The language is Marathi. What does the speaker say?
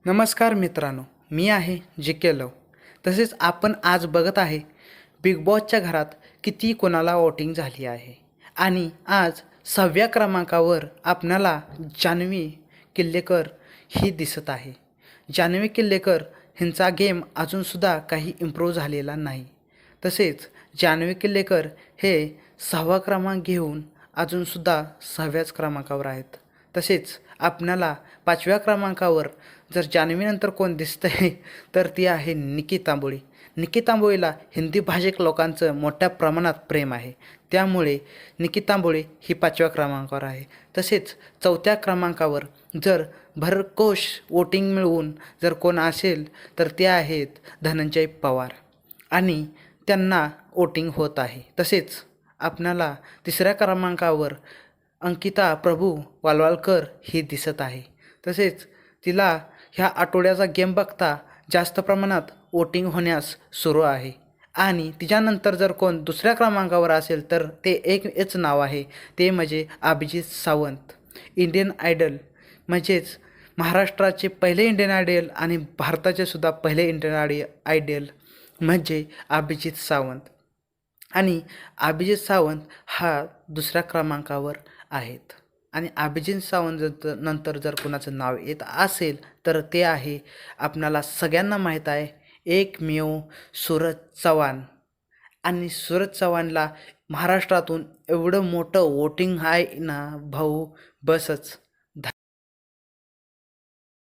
नमस्कार मित्रांनो, मी आहे जी के लव. तसेच आपण आज बघत आहे बिग बॉसच्या घरात किती कोणाला वोटिंग झाली आहे. आणि आज 6व्या क्रमांकावर आपणाला जान्हवी किल्लेकर ही दिसत आहे. जान्हवी किल्लेकर ह्यांचा गेम अजूनसुद्धा काही इम्प्रूव्ह झालेला नाही. तसेच जान्हवी किल्लेकर हे 6वा क्रमांक घेऊन अजूनसुद्धा 6व्याच क्रमांकावर आहेत. तसेच आपणाला 5व्या क्रमांकावर जर जान्हवीनंतर कोण दिसतं आहे तर ती आहे निकी तांबोळी. निकी तांबोळीला हिंदी भाषिक लोकांचं मोठ्या प्रमाणात प्रेम आहे. त्यामुळे निकी तांबोळी ही 5व्या क्रमांकावर आहे. तसेच 4थ्या क्रमांकावर जर भरघोस वोटिंग मिळवून जर कोण असेल तर ते आहेत धनंजय पवार आणि त्यांना वोटिंग होत आहे. तसेच आपणाला 3ऱ्या क्रमांकावर अंकिता प्रभू वालवालकर ही दिसत आहे. तसेच तिला ह्या आठवड्याचा गेम बघता जास्त प्रमाणात वोटिंग होण्यास सुरू आहे. आणि तिच्यानंतर जर कोण 2ऱ्या क्रमांकावर असेल तर ते एकच नाव आहे, ते म्हणजे अभिजित सावंत. इंडियन आयडल म्हणजेच महाराष्ट्राचे पहिले इंडियन आयडल आणि भारताचे सुद्धा पहिले इंडियन आयडल म्हणजे अभिजित सावंत. आणि अभिजित सावंत हा 2ऱ्या क्रमांकावर आहेत. आणि अभिजित सावंत नंतर जर कोणाचं नाव येत असेल तर ते आहे आपणाला सगळ्यांना माहीत आहे एकमेव सूरज चव्हाण. आणि सूरज चव्हाणला महाराष्ट्रातून एवढं मोठं वोटिंग आहे ना भाऊ, बसच.